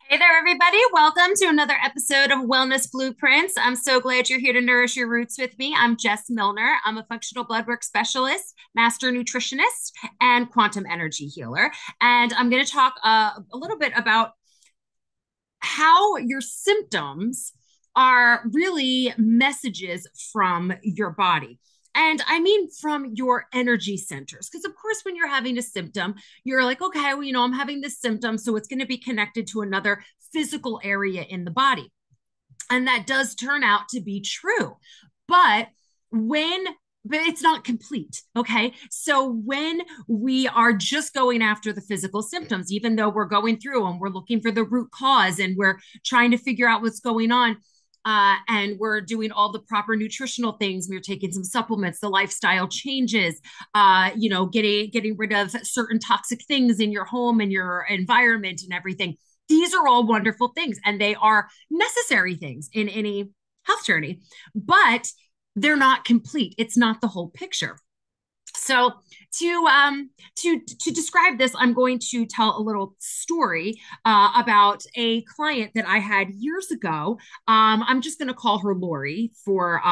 Hey there, everybody. Welcome to another episode of Wellness Blueprints. I'm so glad you're here to nourish your roots with me. I'm Jess Milner. I'm a functional bloodwork specialist, master nutritionist, and quantum energy healer. And I'm going to talk a little bit about how your symptoms are really messages from your body. And I mean from your energy centers. Because, of course, when you're having a symptom, you're like, okay, well, I'm having this symptom. So it's going to be connected to another physical area in the body. And that does turn out to be true. But when but it's not complete. Okay. So when we are just going after the physical symptoms, even though we're going through and we're looking for the root cause and we're trying to figure out what's going on, and we're doing all the proper nutritional things. We're taking some supplements, the lifestyle changes, getting rid of certain toxic things in your home and your environment and everything. These are all wonderful things, and they are necessary things in any health journey, but they're not complete. It's not the whole picture. So to describe this, I'm going to tell a little story about a client that I had years ago. I'm just going to call her Lori for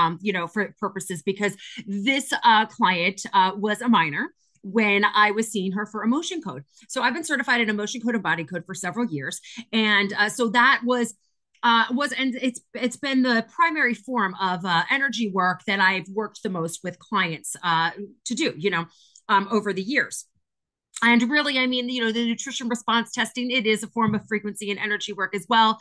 purposes because this client was a minor when I was seeing her for emotion code. So I've been certified in emotion code and body code for several years, and so that and it's been the primary form of energy work that I've worked the most with clients to do, over the years. And really, I mean, the nutrition response testing, it is a form of frequency and energy work as well,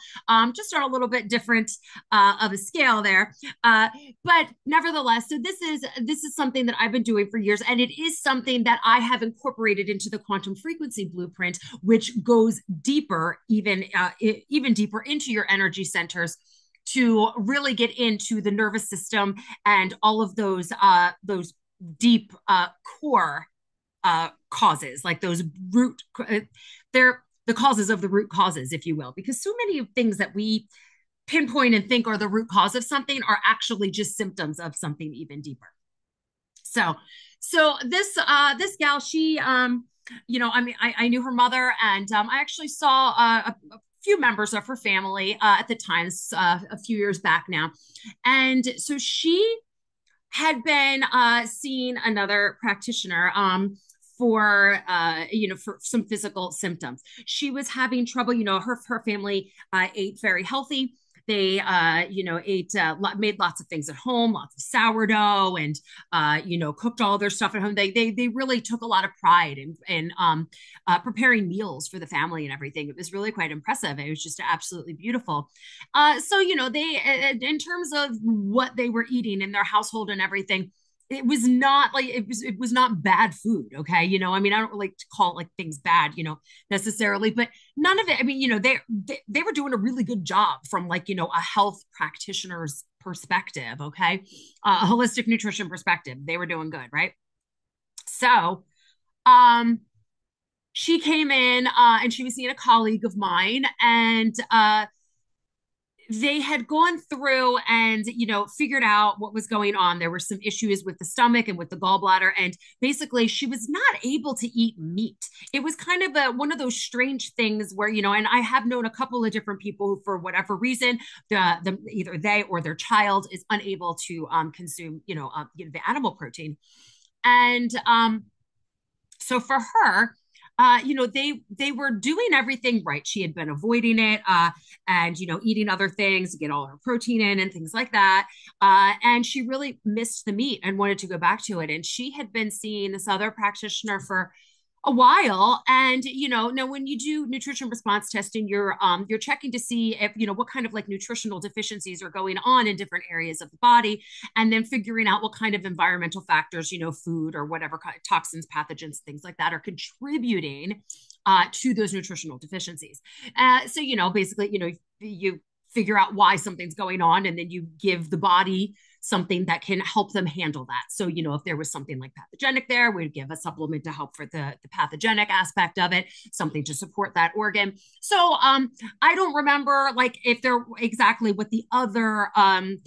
just on a little bit different of a scale there. Uh, but nevertheless, so this is something that I've been doing for years, and it is something that I have incorporated into the quantum frequency blueprint, which goes deeper, even deeper into your energy centers to really get into the nervous system and all of those deep core causes, like those they're the causes of the root causes, if you will, because so many of things that we pinpoint and think are the root cause of something are actually just symptoms of something even deeper. So, so this gal, she, I mean, I knew her mother, and I actually saw a few members of her family at the times a few years back now, and so she had been seeing another practitioner for some physical symptoms. She was having trouble. Her family ate very healthy. They ate made lots of things at home, lots of sourdough, and cooked all their stuff at home. They really took a lot of pride in preparing meals for the family and everything. It was really quite impressive. It was just absolutely beautiful. So they in terms of what they were eating in their household and everything, it was not like it was not bad food. Okay, I mean, I don't like to call like things bad, necessarily, but none of it. I mean, they were doing a really good job from like a health practitioner's perspective. Okay, a holistic nutrition perspective, they were doing good, right? So, um, she came in and she was seeing a colleague of mine, and they had gone through and figured out what was going on. There were some issues with the stomach and with the gallbladder, and basically she was not able to eat meat. It was kind of one of those strange things where and I have known a couple of different people who, for whatever reason, either they or their child is unable to consume the animal protein. And so for her, they were doing everything right. She had been avoiding it, and eating other things to get all her protein in and things like that. And she really missed the meat and wanted to go back to it. And she had been seeing this other practitioner for a while, and now when you do nutrition response testing, you're checking to see if what kind of like nutritional deficiencies are going on in different areas of the body, and then figuring out what kind of environmental factors, food or whatever kind of toxins, pathogens, things like that are contributing to those nutritional deficiencies. So basically, you figure out why something's going on, and then you give the body something that can help them handle that. So, if there was something like pathogenic there, we'd give a supplement to help for the pathogenic aspect of it, something to support that organ. So, I don't remember like if they're exactly what the other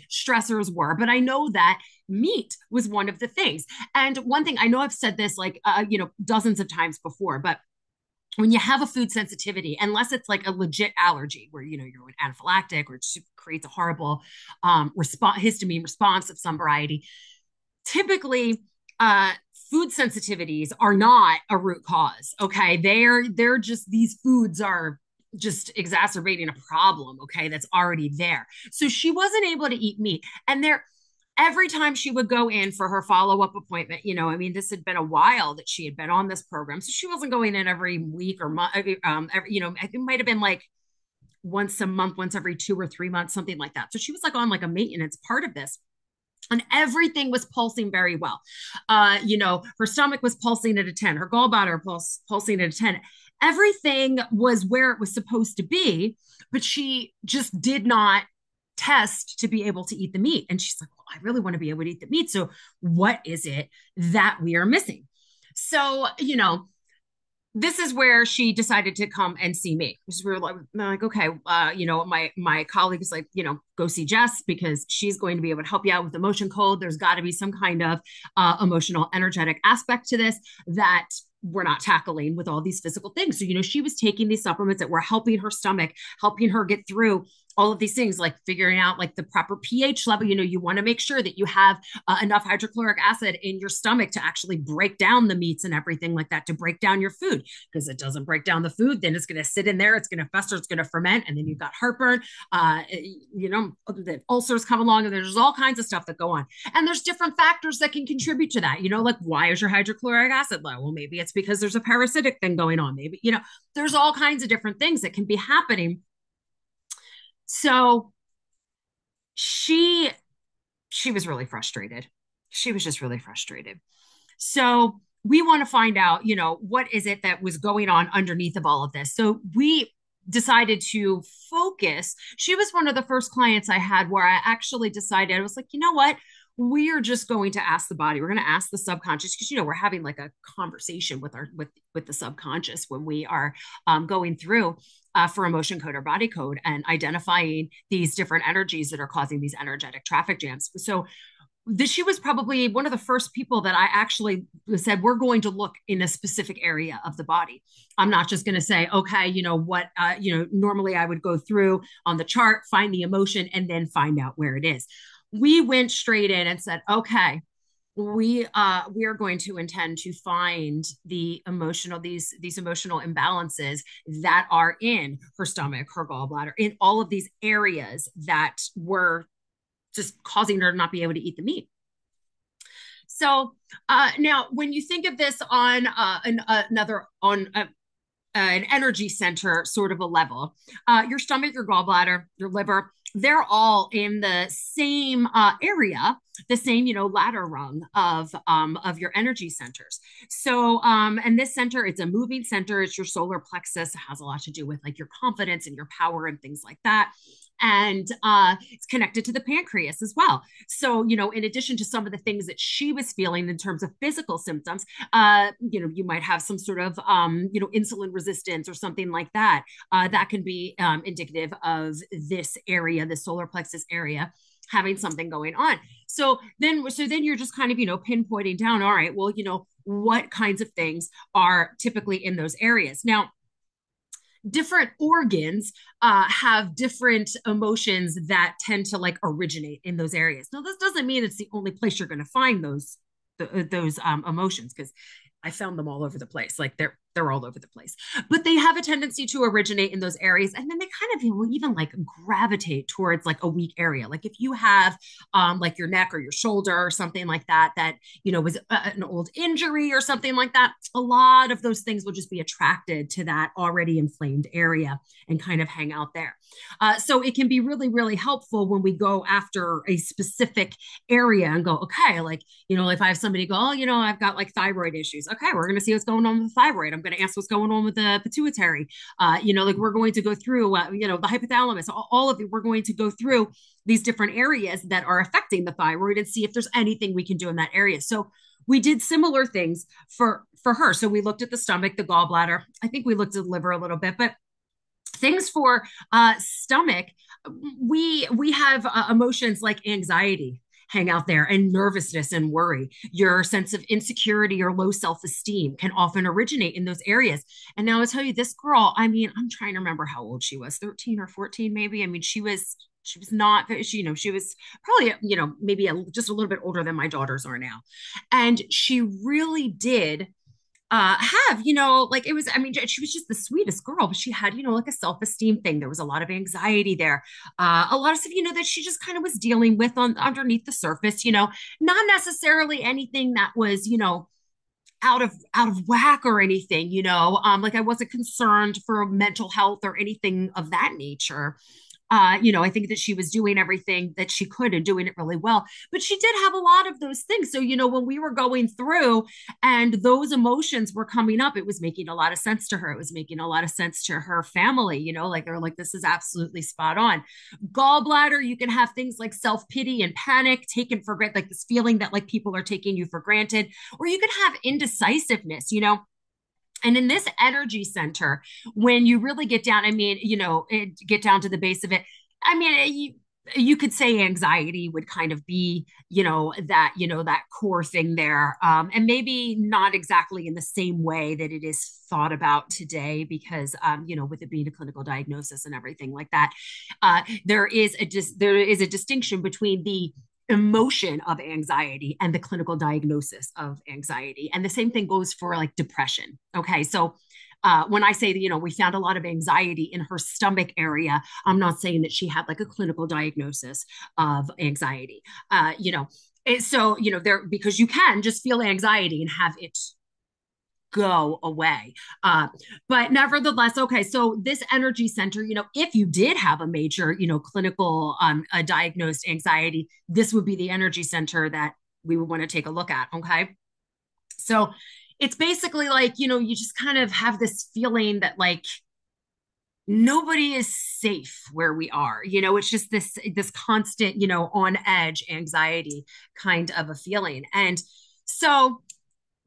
stressors were, but I know that meat was one of the things. And one thing I know I've said this like, dozens of times before, but when you have a food sensitivity, unless it's like a legit allergy where you're anaphylactic or it creates a horrible histamine response of some variety, typically uh, food sensitivities are not a root cause. Okay, they're just, these foods are just exacerbating a problem, okay, that's already there. So she wasn't able to eat meat, and there, every time she would go in for her follow-up appointment, I mean, this had been a while that she had been on this program, so she wasn't going in every week or month. It might have been like once a month, once every 2 or 3 months, something like that. So she was like on like a maintenance part of this, and everything was pulsing very well. Her stomach was pulsing at a 10, her gallbladder pulsing at a 10. Everything was where it was supposed to be, but she just did not test to be able to eat the meat. And she's like, well, I really want to be able to eat the meat. So what is it that we are missing? So, this is where she decided to come and see me. We were like, okay, my colleague is like, go see Jess because she's going to be able to help you out with emotion code. There's got to be some kind of emotional, energetic aspect to this that we're not tackling with all these physical things. So, she was taking these supplements that were helping her stomach, helping her get through all of these things, like figuring out like the proper pH level. You want to make sure that you have enough hydrochloric acid in your stomach to actually break down the meats and everything like that, to break down your food, because it doesn't break down the food, then it's going to sit in there, it's going to fester, it's going to ferment, and then you've got heartburn, the ulcers come along, and there's all kinds of stuff that go on. And there's different factors that can contribute to that. Like, why is your hydrochloric acid low? Well, maybe it's because there's a parasitic thing going on. Maybe, there's all kinds of different things that can be happening. So she was really frustrated. She was just really frustrated. So we want to find out, what is it that was going on underneath of all of this. So we decided to focus. She was one of the first clients I had where I actually decided, I was like, you know what? We are just going to ask the body. We're going to ask the subconscious, because we're having like a conversation with our with the subconscious when we are going through for emotion code or body code and identifying these different energies that are causing these energetic traffic jams. So she was probably one of the first people that I actually said, we're going to look in a specific area of the body. I'm not just going to say, okay, normally I would go through on the chart, find the emotion, and then find out where it is. We went straight in and said, okay, we are going to intend to find these emotional imbalances that are in her stomach, her gallbladder, in all of these areas that were just causing her to not be able to eat the meat. So now, when you think of this on an energy center sort of a level, your stomach, your gallbladder, your liver, they're all in the same area, the same, ladder rung of your energy centers. So, and this center, it's a moving center. It's your solar plexus. It has a lot to do with like your confidence and your power and things like that. And it's connected to the pancreas as well. So, in addition to some of the things that she was feeling in terms of physical symptoms, you might have some sort of, insulin resistance or something like that. That can be indicative of this area, the solar plexus area, having something going on. So then you're just kind of, pinpointing down, all right, well, what kinds of things are typically in those areas. Now, different organs have different emotions that tend to like originate in those areas. Now, this doesn't mean it's the only place you're going to find those emotions, because I found them all over the place. Like they're all over the place, but they have a tendency to originate in those areas, and then they kind of will even like gravitate towards like a weak area. Like if you have like your neck or your shoulder or something like that was an old injury or something like that, a lot of those things will just be attracted to that already inflamed area and kind of hang out there. So it can be really, really helpful when we go after a specific area and go, okay, like, if I have somebody go, oh, I've got like thyroid issues. Okay, we're going to see what's going on with the thyroid. I'm going to ask what's going on with the pituitary. Like we're going to go through, the hypothalamus, all of it. We're going to go through these different areas that are affecting the thyroid and see if there's anything we can do in that area. So we did similar things for her. So we looked at the stomach, the gallbladder. I think we looked at the liver a little bit, but things for stomach, we have emotions like anxiety hang out there, and nervousness and worry. Your sense of insecurity or low self-esteem can often originate in those areas. And now I'll tell you, this girl, I mean, I'm trying to remember how old she was, 13 or 14 maybe. I mean, she was not she was probably maybe just a little bit older than my daughters are now. And she really did have, like, it was, I mean, she was just the sweetest girl, but she had, like, a self-esteem thing. There was a lot of anxiety there, a lot of stuff, that she just kind of was dealing with on underneath the surface, not necessarily anything that was, out of whack or anything, like, I wasn't concerned for mental health or anything of that nature. I think that she was doing everything that she could and doing it really well. But she did have a lot of those things. So, when we were going through and those emotions were coming up, it was making a lot of sense to her. It was making a lot of sense to her family, like they're like, this is absolutely spot on. Gallbladder, you can have things like self-pity and panic taken for granted, like this feeling that like people are taking you for granted, or you could have indecisiveness, and in this energy center, when you really get down, I mean, get down to the base of it, I mean, you could say anxiety would kind of be, that core thing there. And maybe not exactly in the same way that it is thought about today, because, with it being a clinical diagnosis and everything like that, there is a distinction between the emotion of anxiety and the clinical diagnosis of anxiety. And the same thing goes for like depression. Okay. So when I say that, we found a lot of anxiety in her stomach area, I'm not saying that she had like a clinical diagnosis of anxiety. So, there, because you can just feel anxiety and have it go away. But nevertheless, okay, so this energy center, if you did have a major, clinical diagnosed anxiety, this would be the energy center that we would want to take a look at. Okay. So it's basically like, you just kind of have this feeling that like nobody is safe where we are. It's just this constant, on edge anxiety kind of a feeling. And so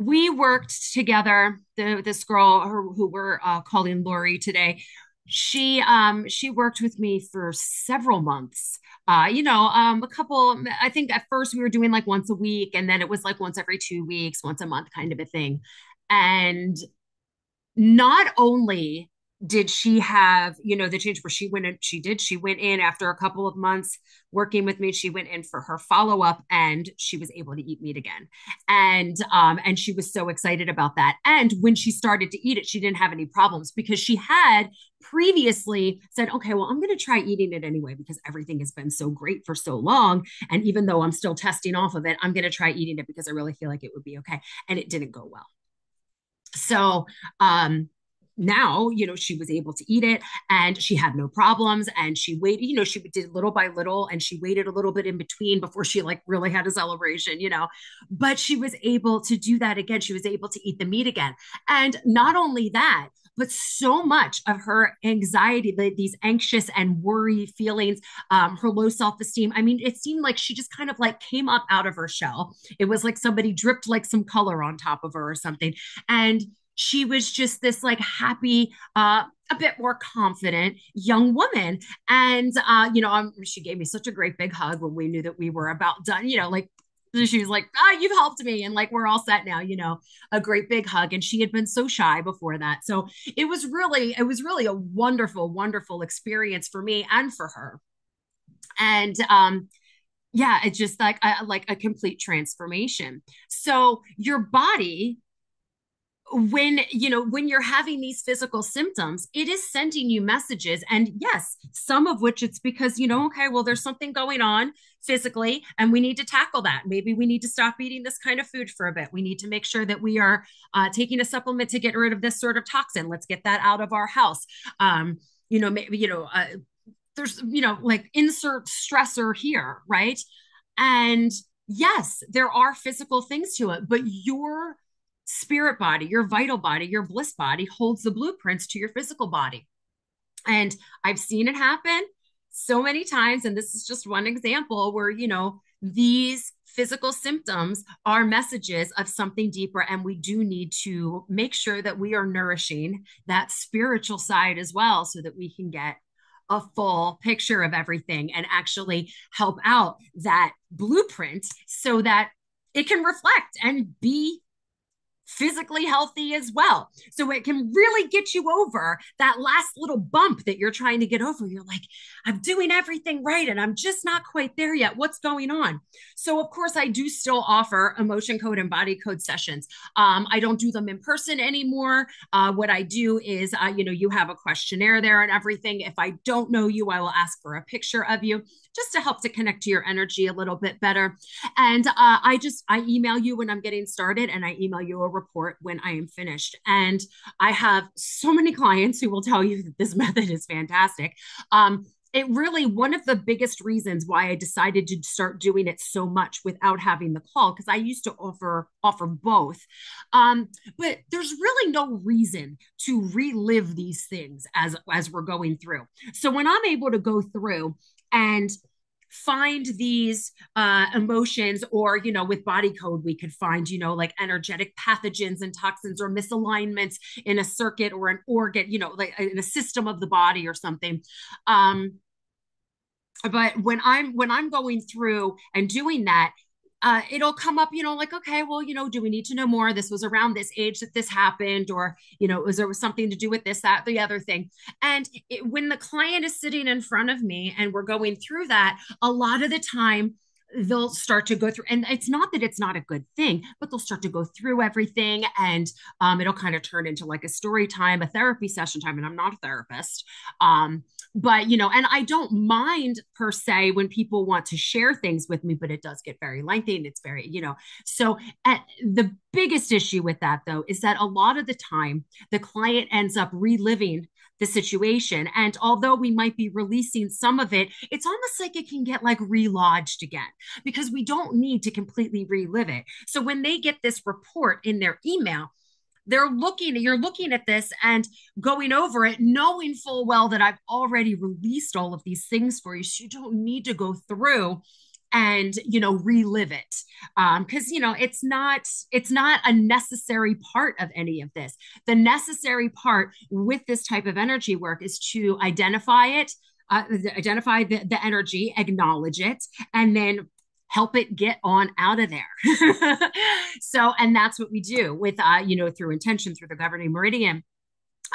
we worked together. This girl who we're calling Lori today, she worked with me for several months. A couple. I think at first we were doing like once a week, and then it was like once every 2 weeks, once a month, kind of a thing. And not only did she have, the change where she went in after a couple of months working with me. She went in for her follow-up and she was able to eat meat again. And she was so excited about that. And when she started to eat it, she didn't have any problems because she had previously said, okay, well, I'm going to try eating it anyway because everything has been so great for so long. And even though I'm still testing off of it, I'm going to try eating it because I really feel like it would be okay. And it didn't go well. So, now, she was able to eat it and she had no problems, and she waited, she did little by little, and she waited a little bit in between before she like really had a celebration, but she was able to do that again. She was able to eat the meat again. And not only that, but so much of her anxiety, these anxious and worry feelings, her low self-esteem. I mean, it seemed like she just kind of like came up out of her shell. It was like somebody dripped like some color on top of her or something. And she was just this like happy, a bit more confident young woman. And, she gave me such a great big hug when we knew that we were about done, like, she was like, you've helped me. And like, we're all set now, a great big hug. And she had been so shy before that. So it was really a wonderful, wonderful experience for me and for her. And, yeah, it's just like a complete transformation. So your body, when you're having these physical symptoms, it is sending you messages. And yes, some of which it's because, okay, well, there's something going on physically and we need to tackle that. Maybe we need to stop eating this kind of food for a bit. We need to make sure that we are taking a supplement to get rid of this sort of toxin. Let's get that out of our house. Maybe, there's, like, insert stressor here, right? And yes, there are physical things to it, but your spirit body, your vital body, your bliss body holds the blueprints to your physical body. And I've seen it happen so many times. And this is just one example where, these physical symptoms are messages of something deeper. And we do need to make sure that we are nourishing that spiritual side as well so that we can get a full picture of everything and actually help out that blueprint so that it can reflect and be physically healthy as well. So it can really get you over that last little bump that you're trying to get over. You're like, I'm doing everything right and I'm just not quite there yet. What's going on? So, of course, I do still offer emotion code and body code sessions. I don't do them in person anymore. What I do is, you have a questionnaire there and everything. If I don't know you, I will ask for a picture of you just to help to connect to your energy a little bit better. And I email you when I'm getting started and I email you a report when I am finished. And I have so many clients who will tell you that this method is fantastic. It really, one of the biggest reasons why I decided to start doing it so much without having the call, because I used to offer both. But there's really no reason to relive these things as we're going through. So when I'm able to go through and find these emotions, or with body code we could find like energetic pathogens and toxins or misalignments in a circuit or an organ, like in a system of the body or something. But when I'm going through and doing that, it'll come up, like, okay, well, do we need to know more? This was around this age that this happened, or, there was something to do with this, that, the other thing. And when the client is sitting in front of me and we're going through that, a lot of the time, they'll start to go through, and it's not that it's not a good thing, but they'll start to go through everything, and it'll kind of turn into like a story time, a therapy session time. And I'm not a therapist, but and I don't mind per se when people want to share things with me, but it does get very lengthy and it's very, so the biggest issue with that though is that a lot of the time the client ends up reliving the situation. And although we might be releasing some of it, it's almost like it can get like relodged again because we don't need to completely relive it. So when they get this report in their email, you're looking at this and going over it, knowing full well that I've already released all of these things for you. So you don't need to go through and relive it, because it's not a necessary part of any of this. The necessary part with this type of energy work is to identify it, identify the energy, acknowledge it, and then help it get on out of there. So, and that's what we do with through intention, through the governing meridian.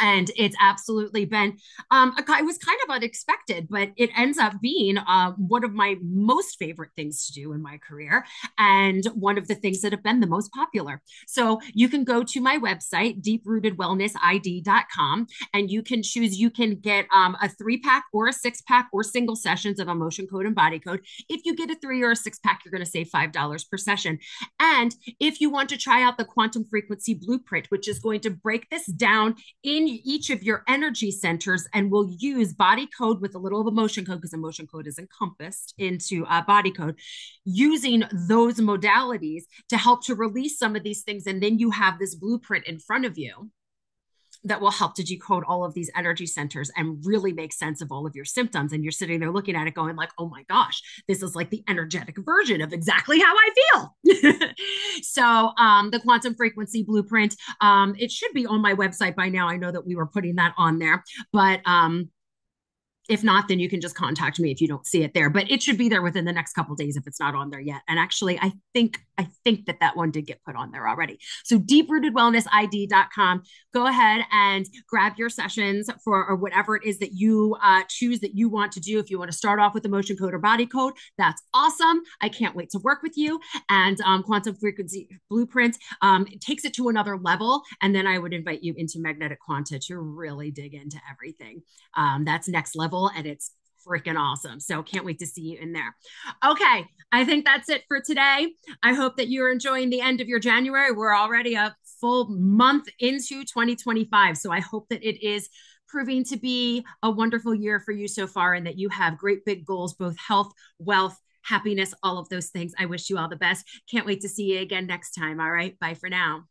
And it's absolutely been, it was kind of unexpected, but it ends up being one of my most favorite things to do in my career, and one of the things that have been the most popular. So you can go to my website, deeprootedwellnessid.com, and you can choose, you can get a 3-pack or a 6-pack or single sessions of emotion code and body code. If you get a 3 or a 6-pack, you're going to save $5 per session. And if you want to try out the quantum frequency blueprint, which is going to break this down in each of your energy centers, and we'll use body code with a little of emotion code, because emotion code is encompassed into body code, using those modalities to help to release some of these things. And then you have this blueprint in front of you that will help to decode all of these energy centers and really make sense of all of your symptoms. And you're sitting there looking at it going like, oh my gosh, this is like the energetic version of exactly how I feel. So the quantum frequency blueprint, it should be on my website by now. I know that we were putting that on there, but if not, then you can just contact me if you don't see it there. But it should be there within the next couple of days if it's not on there yet. And actually, I think that one did get put on there already. So deeprootedwellnessid.com. Go ahead and grab your sessions for or whatever it is that you choose that you want to do. If you want to start off with emotion code or body code, that's awesome. I can't wait to work with you. And quantum frequency blueprint, it takes it to another level. And then I would invite you into magnetic quanta to really dig into everything. That's next level. And it's freaking awesome. So can't wait to see you in there. Okay. I think that's it for today. I hope that you're enjoying the end of your January. We're already a full month into 2025. So I hope that it is proving to be a wonderful year for you so far, and that you have great big goals, both health, wealth, happiness, all of those things. I wish you all the best. Can't wait to see you again next time. All right. Bye for now.